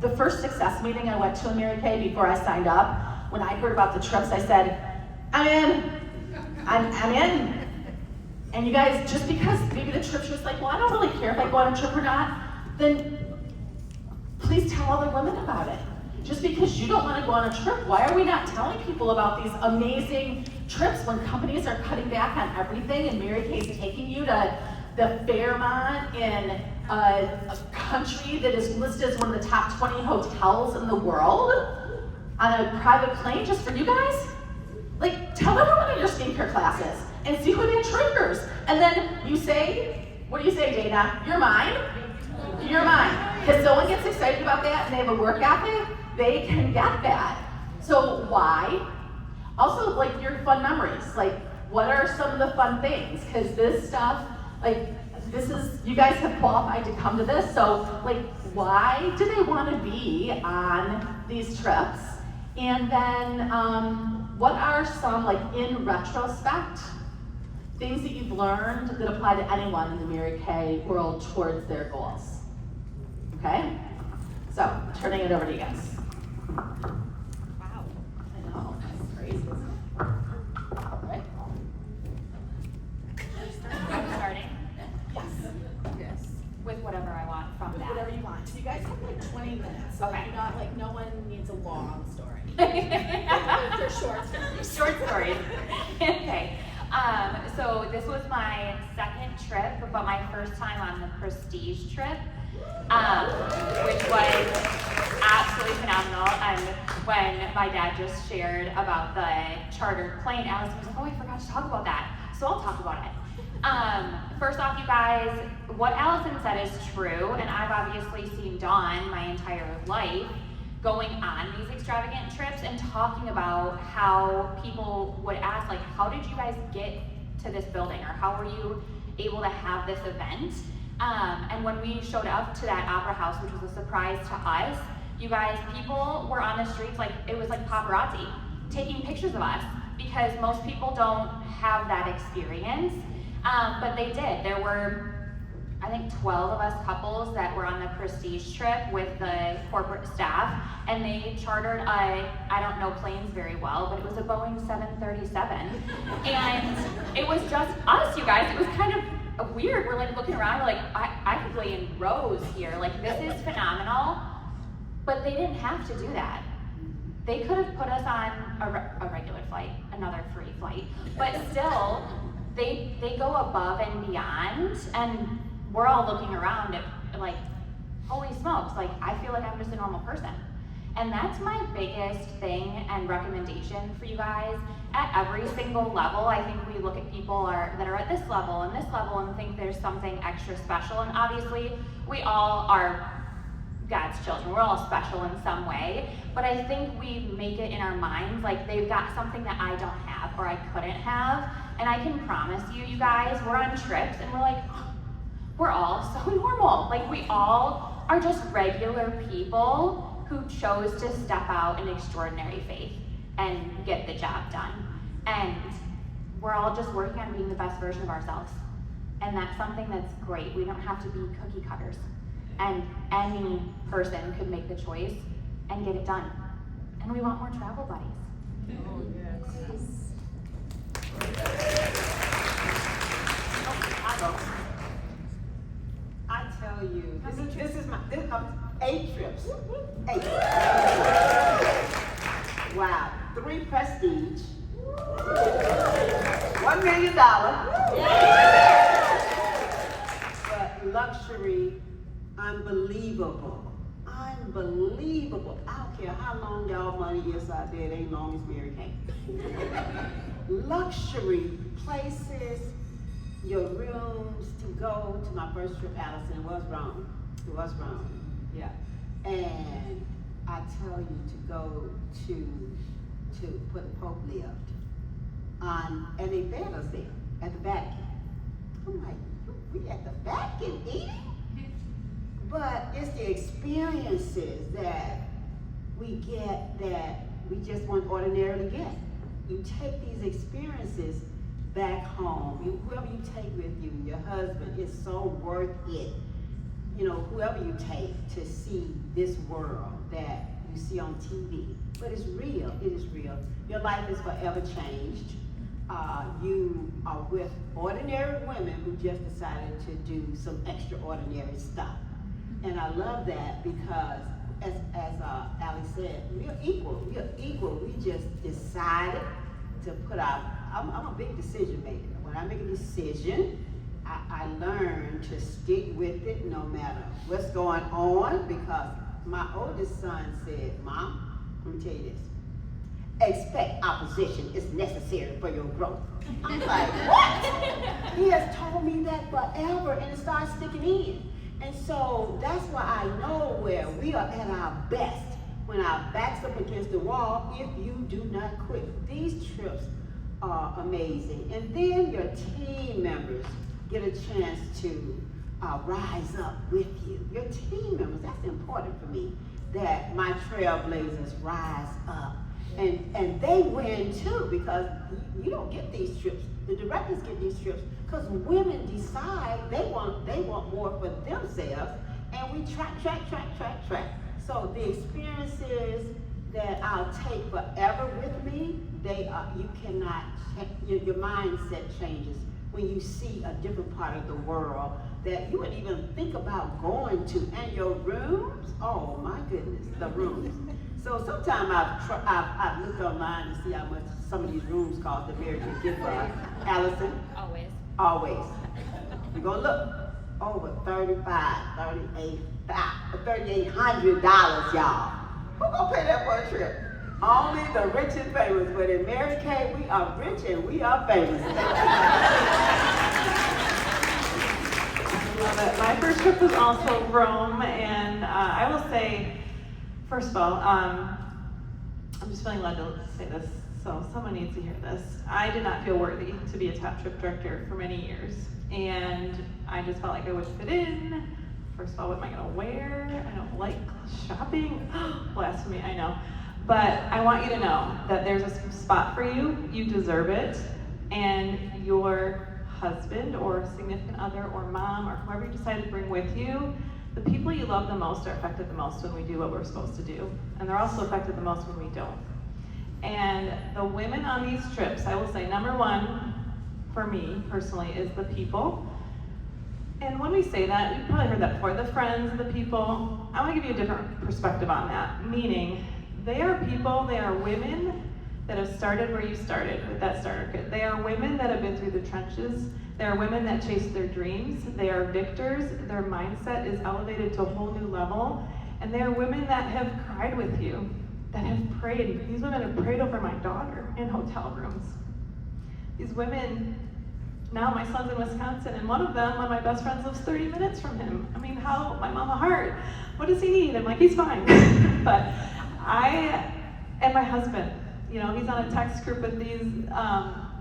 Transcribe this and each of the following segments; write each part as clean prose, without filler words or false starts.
the first success meeting I went to in Mary Kay before I signed up, when I heard about the trips, I said, I'm in. I'm in. And you guys, just because maybe the trip's just like, well, I don't really care if I go on a trip or not, then please tell other women about it. Just because you don't want to go on a trip, why are we not telling people about these amazing trips when companies are cutting back on everything and Mary Kay's taking you to the Fairmont in a country that is listed as one of the top 20 hotels in the world on a private plane just for you guys? Like, tell everyone in your skincare classes and see who that triggers. And then you say, what do you say, Dana? You're mine? You're mine. Because someone gets excited about that and they have a work ethic, they can get that. So why? Also, like, your fun memories. Like, what are some of the fun things? Because this stuff, like, this is, you guys have qualified to come to this, so, like, why do they want to be on these trips? And then, what are some, like, in retrospect, things that you've learned that apply to anyone in the Mary Kay world towards their goals? Okay? So, turning it over to you guys. Wow. I know, that's crazy, isn't it? All right. I'm starting Yes. with whatever I want from that. Whatever you want. So you guys have like 20 minutes. So Okay. you're not like, no one needs a long story. They're short stories. Short stories. Okay. So this was my second trip, but my first time on the Prestige trip, which was absolutely phenomenal. And when my dad just shared about the chartered plane, Allison was like, oh, I forgot to talk about that. So I'll talk about it. First off, you guys, what Allison said is true, and I've obviously seen Dawn my entire life going on these extravagant trips and talking about how people would ask, like, how did you guys get to this building, or how were you able to have this event? And when we showed up to that opera house, which was a surprise to us, you guys, people were on the streets like it was like paparazzi, taking pictures of us, because most people don't have that experience. But they did. There were, I think, 12 of us couples that were on the Prestige trip with the corporate staff, and they chartered I don't know planes very well, but it was a Boeing 737. And it was just us, you guys. It was kind of weird. We're like looking around, we're like, I could lay in rows here. Like, this is phenomenal. But they didn't have to do that. They could have put us on a regular flight, another free flight, but still, they go above and beyond, and we're all looking around at, like, holy smokes, like, I feel like I'm just a normal person. And that's my biggest thing and recommendation for you guys at every single level. I think we look at people that are at this level and think there's something extra special, and obviously we all are God's children. We're all special in some way, but I think we make it in our minds like they've got something that I don't have or I couldn't have. And I can promise you, you guys, we're on trips and we're like, we're all so normal. Like, we all are just regular people who chose to step out in extraordinary faith and get the job done. And we're all just working on being the best version of ourselves. And that's something that's great. We don't have to be cookie cutters. And any person could make the choice and get it done. And we want more travel buddies. Oh, yes. I tell you, this is 8 trips. 8. Wow. 3 Prestige. $1 million. But luxury, unbelievable. Unbelievable. I don't care how long y'all money is out there, it ain't long as Mary Kay. Luxury places, your rooms to go to my first trip, Allison. It was wrong. Yeah. And I tell you to go to put the Pope lift on, and they fed us there at the Vatican. I'm like, we at the Vatican eating? But it's the experiences that we get that we just won't ordinarily get. You take these experiences back home, whoever you take with you, your husband, it's so worth it. you know, whoever you take to see this world that you see on TV. But it's real, it is real. Your life is forever changed. You are with ordinary women who just decided to do some extraordinary stuff. And I love that because, as Ali said, we're equal. We just decided to put out, I'm a big decision maker. When I make a decision, I learn to stick with it no matter what's going on, because my oldest son said, Mom, let me tell you this. Expect opposition is necessary for your growth. I'm like, what? He has told me that forever, and it starts sticking in. And so that's why I know where we are at our best, when our backs up against the wall, if you do not quit. These trips are amazing. And then your team members get a chance to rise up with you. Your team members, that's important for me, that my trailblazers rise up. And they win too, because you don't get these trips. The directors get these trips because women decide they want more for themselves, and we track. So the experiences that I'll take forever with me, you cannot, your mindset changes when you see a different part of the world that you wouldn't even think about going to. And your rooms, oh my goodness, the rooms. So sometimes I've looked online to see how much some of these rooms cost that Mary can give us. Allison? Always. You're gonna look over $3,800, y'all. Who gonna pay that for a trip? Only the rich and famous. But in Mary Kay, we are rich and we are famous. I love it. My first trip was also Rome, and I will say, first of all, I'm just feeling led to say this, so someone needs to hear this. I did not feel worthy to be a top trip director for many years, and I just felt like I would fit in. First of all, what am I gonna wear? I don't like shopping. Blasphemy, I know. But I want you to know that there's a spot for you, you deserve it, and your husband or significant other or mom or whoever you decide to bring with you, the people you love the most are affected the most when we do what we're supposed to do. And they're also affected the most when we don't. And the women on these trips, I will say, number one, for me personally, is the people. And when we say that, you've probably heard that before, the friends, the people, I want to give you a different perspective on that. Meaning, they are people, they are women that have started where you started with that starter kit. They are women that have been through the trenches. They are women that chase their dreams. They are victors. Their mindset is elevated to a whole new level. And they are women that have cried with you, that have prayed. These women have prayed over my daughter in hotel rooms. These women, now my son's in Wisconsin, and one of my best friends, lives 30 minutes from him. I mean, how, my mama heart, what does he need? I'm like, he's fine. But and my husband, you know, he's on a text group with these,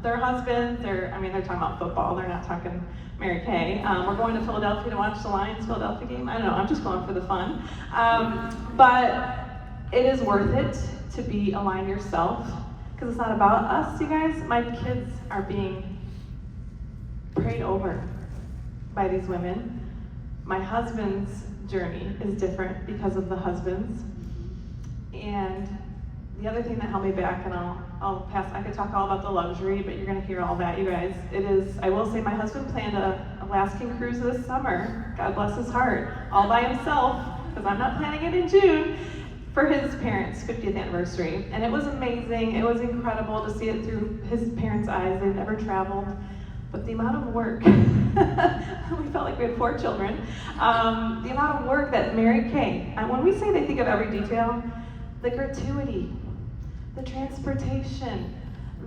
their husbands, they're talking about football, they're not talking Mary Kay. We're going to Philadelphia to watch the Lions-Philadelphia game. I don't know, I'm just going for the fun. But it is worth it to be aligned yourself, because it's not about us, you guys. My kids are being prayed over by these women. My husband's journey is different because of the husbands. And the other thing that held me back, and I'll pass, I could talk all about the luxury, but you're gonna hear all that, you guys. I will say my husband planned a Alaskan cruise this summer, God bless his heart, all by himself, because I'm not planning it in June, for his parents' 50th anniversary. And it was amazing, it was incredible to see it through his parents' eyes. They've never traveled, but the amount of work, we felt like we had 4 children, the amount of work that Mary Kay, and when we say they think of every detail, the gratuity, the transportation,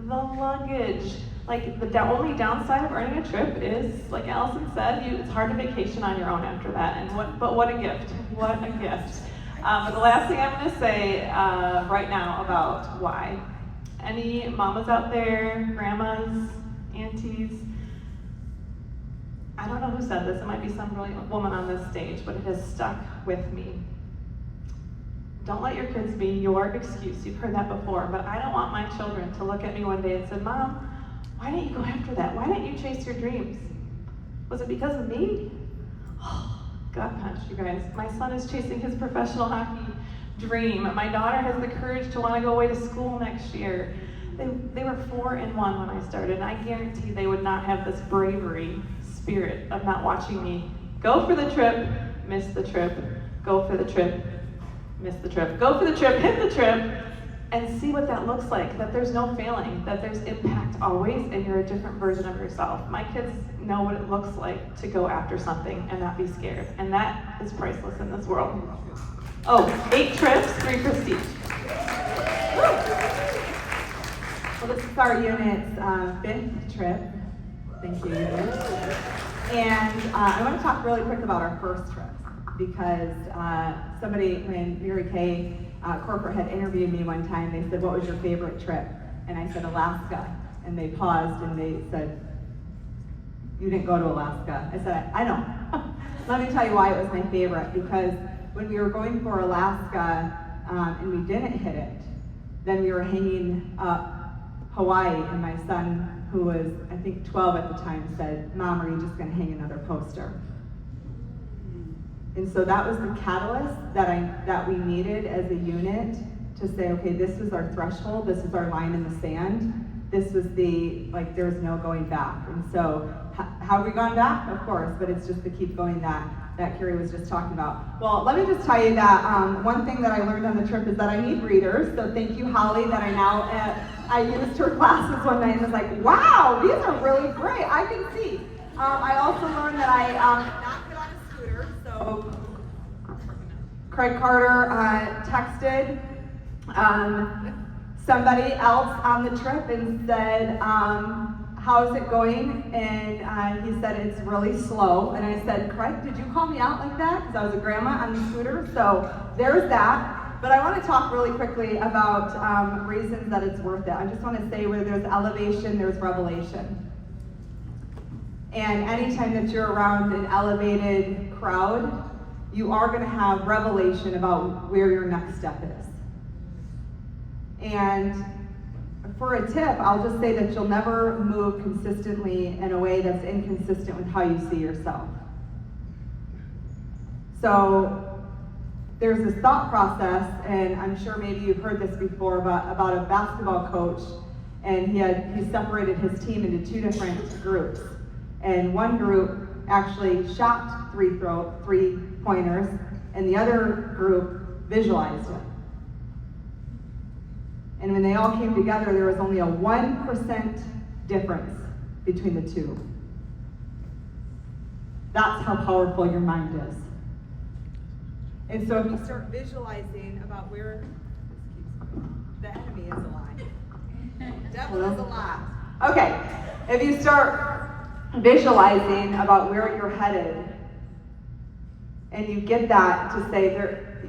the luggage. Like the only downside of earning a trip is, like Allison said, it's hard to vacation on your own after that. And what a gift! What a gift! But the last thing I'm going to say right now about why. Any mamas out there, grandmas, aunties, I don't know who said this. It might be some brilliant woman on this stage, but it has stuck with me. Don't let your kids be your excuse. You've heard that before, but I don't want my children to look at me one day and say, Mom, why didn't you go after that? Why didn't you chase your dreams? Was it because of me? gut punch, you guys. My son is chasing his professional hockey dream. My daughter has the courage to want to go away to school next year. They were 4-1 when I started, and I guarantee they would not have this bravery spirit of not watching me go for the trip, miss the trip, go for the trip, miss the trip, go for the trip, hit the trip, and see what that looks like, that there's no failing, that there's impact always, and you're a different version of yourself. My kids know what it looks like to go after something and not be scared, and that is priceless in this world. Oh, 8 trips, 3 prestige. Well, this is our unit's 5th trip. Thank you, unit. And I want to talk really quick about our first trip, because somebody, when Mary Kay corporate had interviewed me one time, they said, what was your favorite trip? And I said, Alaska. And they paused and they said, you didn't go to Alaska. I said, I know. Let me tell you why it was my favorite, because when we were going for Alaska and we didn't hit it, then we were hanging up Hawaii, and my son, who was, I think, 12 at the time, said, Mom, are you just gonna hang another poster? And so that was the catalyst that we needed as a unit to say, okay, this is our threshold, this is our line in the sand, this was the, like, there's no going back. And so, have we gone back? Of course, but it's just to keep going that Carrie was just talking about. Well, let me just tell you that one thing that I learned on the trip is that I need readers, so thank you, Holly, that I used her glasses one night and was like, wow, these are really great, I can see. I also learned that I not get on a scooter, so Craig Carter texted somebody else on the trip and said, how's it going? And he said, it's really slow. And I said, Craig, did you call me out like that? Because I was a grandma on the scooter, so there's that. But I want to talk really quickly about reasons that it's worth it. I just want to say where there's elevation, there's revelation. And anytime that you're around an elevated crowd, you are going to have revelation about where your next step is. And for a tip, I'll just say that you'll never move consistently in a way that's inconsistent with how you see yourself. So there's this thought process, and I'm sure maybe you've heard this before, about a basketball coach, and he separated his team into 2 different groups. And one group actually shot 3 pointers, and the other group visualized it. And when they all came together, there was only a 1% difference between the 2. That's how powerful your mind is. And so if you start visualizing about where the enemy is alive, devil is alive. Okay, if you start visualizing about where you're headed, and you get that to say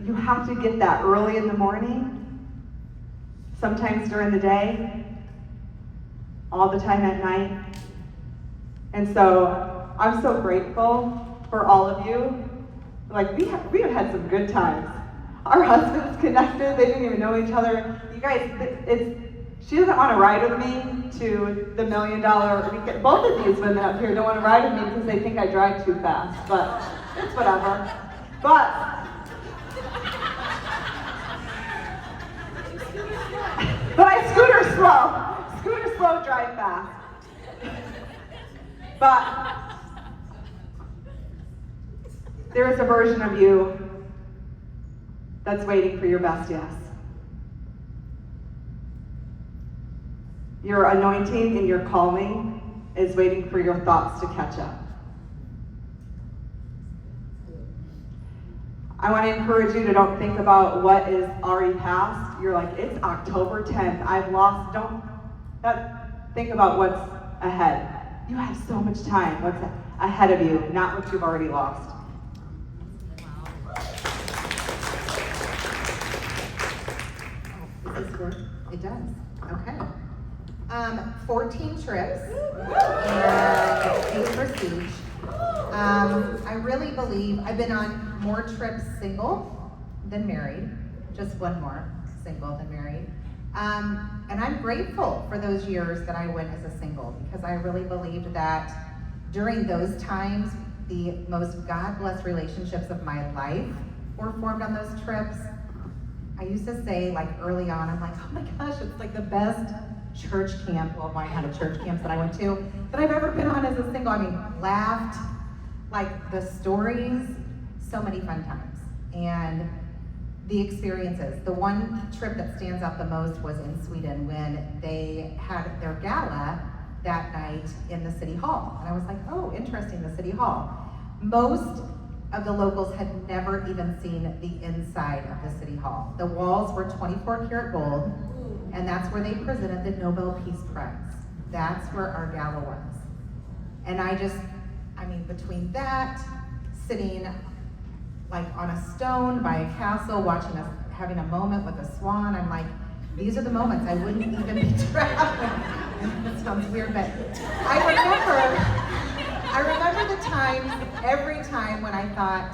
you have to get that early in the morning, sometimes during the day, all the time at night. And so I'm so grateful for all of you. Like, we have had some good times. Our husbands connected, they didn't even know each other. You guys, she doesn't want to ride with me to the $1 million weekend. Both of these women up here don't want to ride with me because they think I drive too fast, but it's whatever. But I scooter slow, drive fast. But there is a version of you that's waiting for your best yes. Your anointing and your calling is waiting for your thoughts to catch up. I want to encourage you to don't think about what is already past. You're like, it's October 10th, I've lost, think about what's ahead. You have so much time, what's ahead of you, not what you've already lost. Does this work? It does. Okay. 14 trips and 8 prestige. I really believe I've been on more trips single than married. Just one more single than married. And I'm grateful for those years that I went as a single, because I really believed that during those times the most God-blessed relationships of my life were formed on those trips. I used to say, like early on, I'm like, oh my gosh, it's like the best church camp, well, mine had a church camp that I went to, that I've ever been on as a single. I mean, laughed, like the stories, so many fun times. And the experiences. The one trip that stands out the most was in Sweden when they had their gala that night in the city hall. And I was like, oh, interesting, the city hall. Most of the locals had never even seen the inside of the city hall. The walls were 24 karat gold, and that's where they presented the Nobel Peace Prize. That's where our gala was. And between that, sitting like on a stone by a castle, having a moment with a swan, I'm like, these are the moments I wouldn't even be traveling. That sounds weird, but I remember the times, every time when I thought,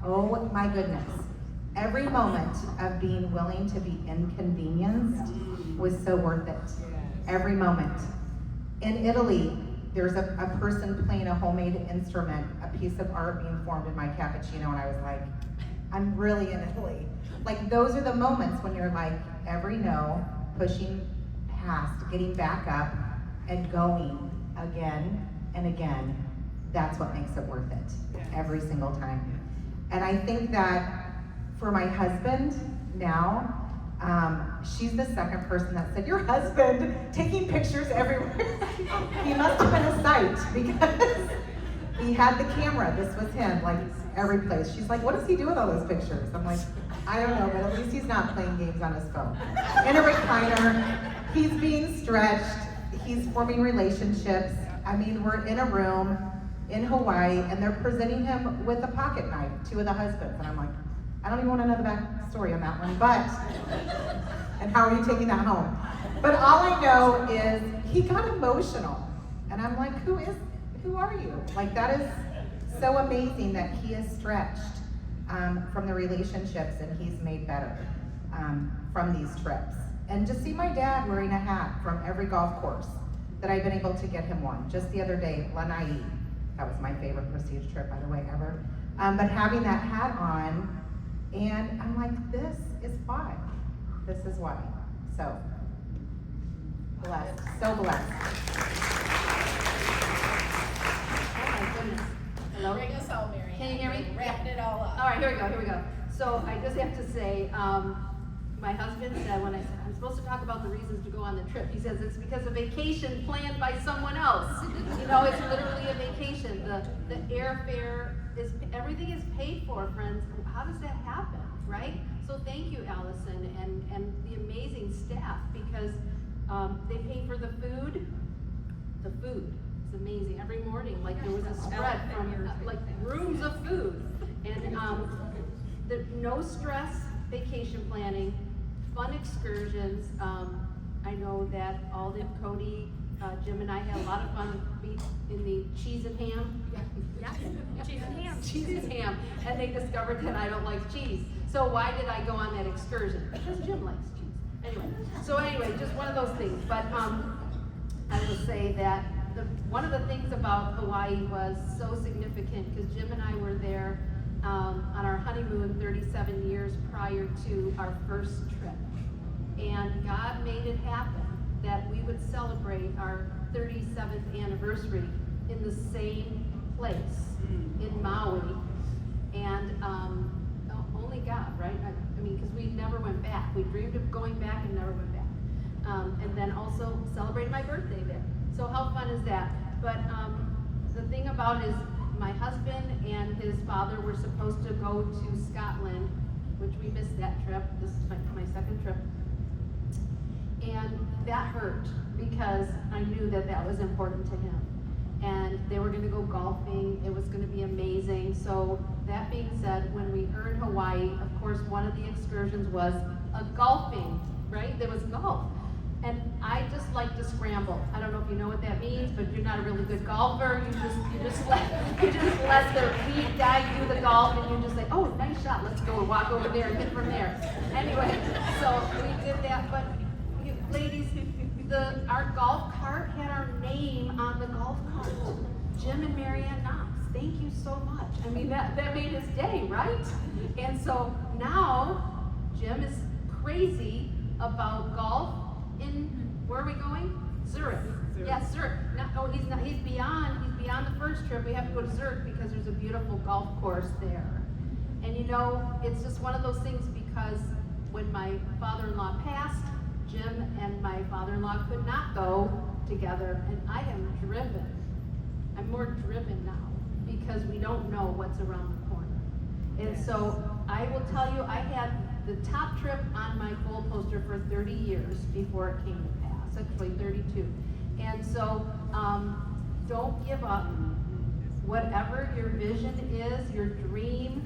oh my goodness, every moment of being willing to be inconvenienced was so worth it. Every moment. In Italy, there's a person playing a homemade instrument, a piece of art being formed in my cappuccino, and I was like, I'm really in Italy. Like, those are the moments when you're like, every no, pushing past, getting back up, and going again and again. That's what makes it worth it, every single time. And I think that for my husband now, she's the second person that said, your husband taking pictures everywhere. He must have been a sight because he had the camera. This was him, like every place. She's like, what does he do with all those pictures? I'm like, I don't know, but at least he's not playing games on his phone. In a recliner, he's being stretched, he's forming relationships. I mean, we're in a room in Hawaii and they're presenting him with a pocket knife, two of the husbands. And I'm like, I don't even want to know the back story on that one, but, and how are you taking that home? But all I know is he got emotional. And I'm like, who are you? Like, that is so amazing that he is stretched from the relationships and he's made better from these trips. And to see my dad wearing a hat from every golf course that I've been able to get him one. Just the other day, Lanai, that was my favorite prestige trip, by the way, ever. But having that hat on, and I'm like, this is why. This is why. So, blessed, so blessed. Oh my goodness. Hello? Bring us home, Mary. Can you hear me? Wrapping it all up. All right, here we go. So I just have to say, my husband said when I said, I'm supposed to talk about the reasons to go on the trip, he says it's because of vacation planned by someone else. You know, it's literally a vacation. The airfare everything is paid for, friends. How does that happen, right? So thank you, Allison, and the amazing staff, because they pay for the food. The food is amazing. Every morning, like there was a spread from like rooms of food, and the no stress vacation planning, fun excursions. I know that Alden, Cody, Jim and I had a lot of fun in the cheese and ham. Yeah, cheese and ham. Cheese and ham. And they discovered that I don't like cheese. So why did I go on that excursion? Because Jim likes cheese. Anyway, just one of those things. But I will say that one of the things about Hawaii was so significant because Jim and I were there on our honeymoon 37 years prior to our first trip. And God made it happen that we would celebrate our 37th anniversary in the same place in Maui. And only God, right? I mean, because we never went back. We dreamed of going back and never went back. And then also celebrated my birthday there. So how fun is that? But the thing about is my husband and his father were supposed to go to Scotland, which we missed that trip. This is my second trip. And that hurt because I knew that that was important to him. And they were gonna go golfing, it was gonna be amazing. So that being said, when we were in Hawaii, of course, one of the excursions was a golfing, right? There was golf. And I just like to scramble. I don't know if you know what that means, but you're not a really good golfer. You just let the lead guide you the golf, and you're just like, oh, nice shot. Let's go and walk over there and hit from there. Anyway, so we did that. But ladies, our golf cart had our name on the golf cart. Jim and Marianne Knox. thank you so much. I mean, that made his day, right? And so now Jim is crazy about golf in, where are we going? Zurich. Yes, Zurich. He's beyond the first trip. We have to go to Zurich because there's a beautiful golf course there. And you know, it's just one of those things because when my father-in-law passed, Jim and my father-in-law could not go together, and I am driven. I'm more driven now because we don't know what's around the corner. And so I will tell you, I had the top trip on my goal poster for 30 years before it came to pass, actually 32. And so don't give up. Whatever your vision is, your dream,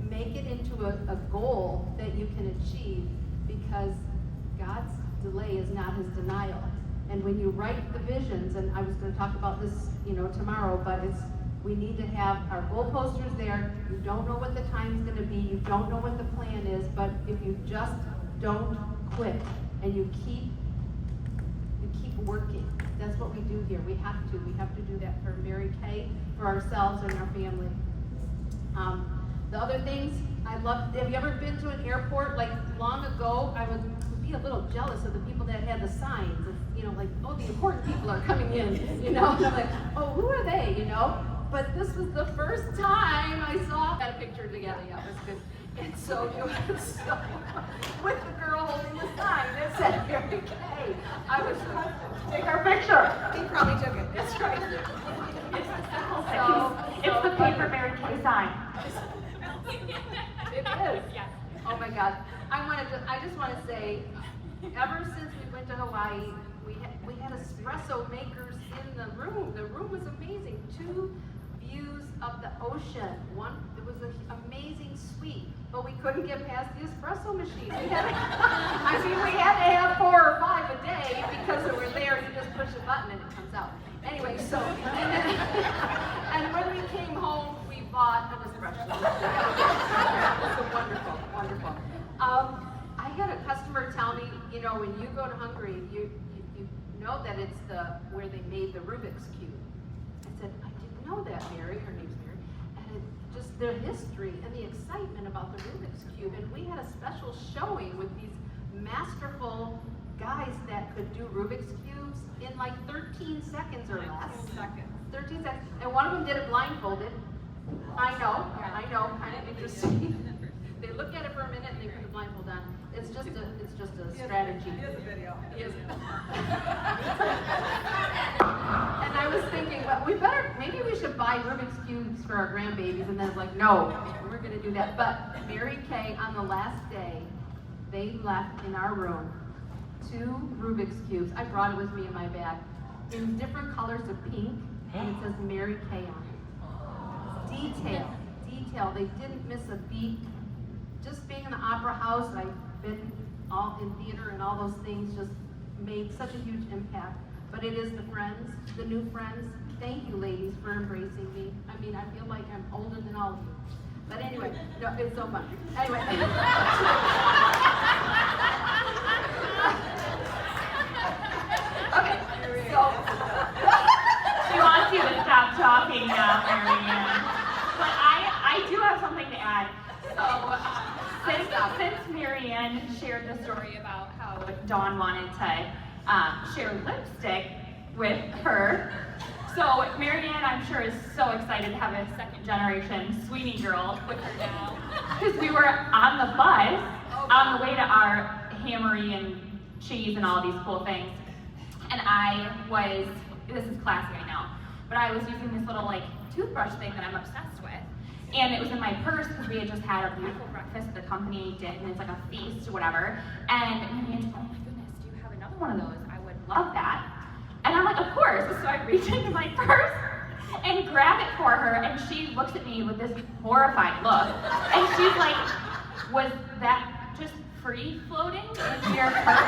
make it into a goal that you can achieve, because God's delay is not his denial. And when you write the visions, and I was going to talk about this, tomorrow, but we need to have our goal posters there. You don't know what the time's going to be. You don't know what the plan is, but if you just don't quit and you keep working. That's what we do here. We have to do that for Mary Kay, for ourselves and our family. The other things I love, have you ever been to an airport? Like long ago, I would be a little jealous of the people that had the signs, like, oh, the important people are coming in, and I'm like, oh, who are they, But this was the first time I got a picture together, yeah, it was good. And so it was with the girl holding the sign that said Mary Kay. I was take our picture. He probably took it. That's right. It's the paper Mary Kay sign. It is. Yes. Oh my God. I just want to say, ever since we went to Hawaii, we had espresso makers in the room. The room was amazing. 2 views of the ocean. It was an amazing suite, but we couldn't get past the espresso machine. We had to have 4 or 5 a day because they were there. You just push a button and it comes out. Anyway, so and when we came home, we bought an espresso machine. It was wonderful, wonderful. I had a customer tell me, when you go to Hungary, you know that it's where they made the Rubik's Cube. I said, I didn't know that, Mary. Her name's Mary. And just the history and the excitement about the Rubik's Cube. And we had a special showing with these masterful guys that could do Rubik's Cubes in like 13 seconds or less. 13 seconds. And one of them did it blindfolded. I know, kind of interesting. They look at it for a minute and they put the blindfold on. It's just a strategy. He has a video. And I was thinking, well, maybe we should buy Rubik's Cubes for our grandbabies. And then it's like, no, we're going to do that. But Mary Kay, on the last day, they left in our room 2 Rubik's Cubes. I brought it with me in my bag. In different colors of pink, and it says Mary Kay on it. Detail. They didn't miss a beat. Just being in the opera house, I've been all in theater and all those things, just made such a huge impact. But it is the friends, the new friends. Thank you, ladies, for embracing me. I mean, I feel like I'm older than all of you. But anyway, no, it's so fun. Anyway. Okay, so. She wants you to stop talking now, Marianne. But I do have something to add. So, since Marianne shared the story about how Dawn wanted to share lipstick with her, so Marianne, I'm sure, is so excited to have a second-generation Sweeney girl with her now. Because we were on the bus on the way to our Hammery and cheese and all these cool things. And this is classy, I know, but I was using this little toothbrush thing that I'm obsessed with. And it was in my purse because we had just had a beautiful breakfast the company did, and it's like a feast or whatever. And Marianne's, oh my goodness, do you have another one of those? I would love that. And I'm like, of course. So I reach into my purse and grab it for her, and she looks at me with this horrified look. And she's like, was that just free floating into your purse?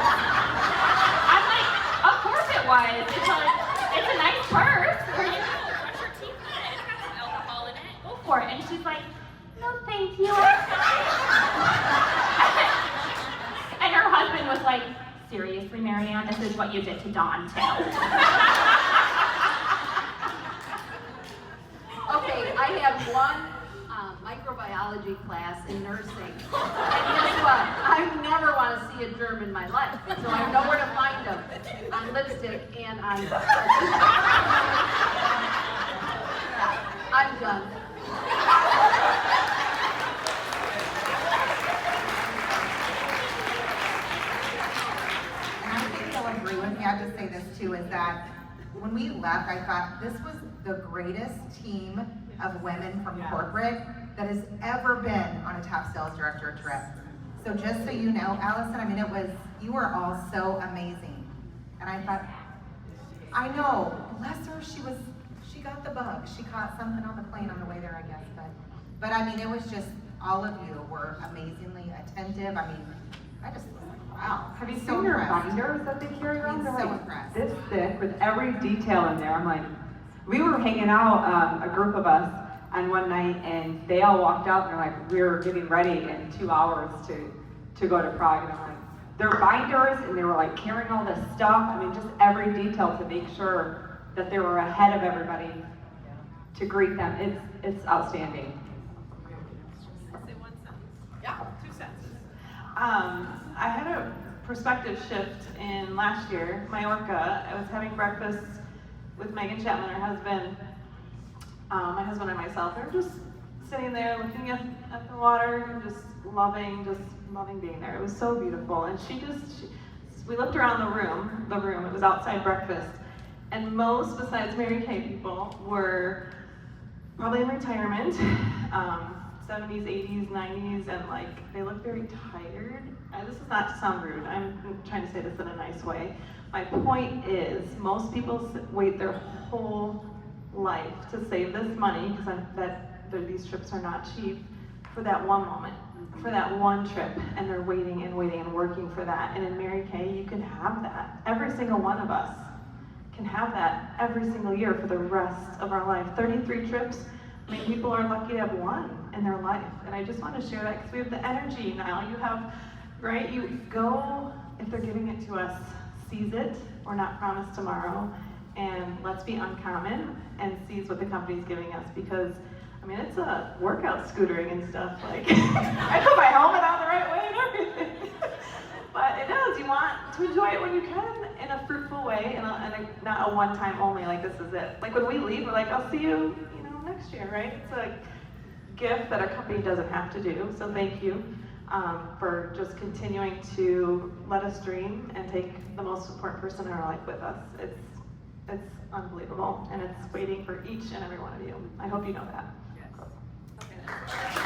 I'm like, of course it was. It's a nice purse. Brush your teeth in it. It's got some alcohol in it. Go for it. And she's like, no, thank you. And her husband was like, seriously, Marianne, this is what you did to Dawn, too. Okay, biology class in nursing. And guess what? I never want to see a germ in my life, and so I know where to find them on lipstick and on. Yeah, I'm done. And I think you'll agree with me, I have to say this too, is that when we left, I thought this was the greatest team of women from corporate that has ever been on a top sales director trip. So just so you know, Allison, I mean, you were all so amazing. And I thought, I know, bless her, she got the bug. She caught something on the plane on the way there, I guess. But I mean, it was just, all of you were amazingly attentive. I mean, I just was like, wow. Have you So seen their impressed. binders that they carry around? They're So like impressed. this thick with every detail in there. I'm like, we were hanging out, a group of us, on one night, and they all walked out, and they're like, we're getting ready in 2 hours to go to Prague. And I'm like, their binders, and they were like carrying all this stuff. I mean, just every detail to make sure that they were ahead of everybody to greet them. It's outstanding. Say one sentence. Yeah, 2 sentences. I had a perspective shift in last year, Mallorca. I was having breakfast with Megan Chapman, her husband, my husband and myself. We were just sitting there looking at the water and just loving being there. It was so beautiful. And we looked around the room, it was outside breakfast. And most, besides Mary Kay people, were probably in retirement, 70s, 80s, 90s, and like, they look very tired. This is not to sound rude, I'm trying to say this in a nice way. My point is, most people wait their whole life to save this money, because these trips are not cheap, for that one moment, for that one trip, and they're waiting and waiting and working for that. And in Mary Kay, you can have that. Every single one of us can have that every single year for the rest of our life. 33 trips, I mean, people are lucky to have one in their life. And I just want to share that because we have the energy now. You have, right, you go, if they're giving it to us, seize it, we're not promised tomorrow, and let's be uncommon and seize what the company's giving us, because I mean, it's a workout scootering and stuff, like, I put my helmet on the right way and everything. But it does, you want to enjoy it when you can, in a fruitful way, and not a one-time only, like this is it. Like when we leave, we're like, I'll see you, next year, right? It's a gift that our company doesn't have to do, so thank you for just continuing to let us dream and take the most important person in our life with us. It's unbelievable, and it's waiting for each and every one of you. I hope you know that. Yes. Okay.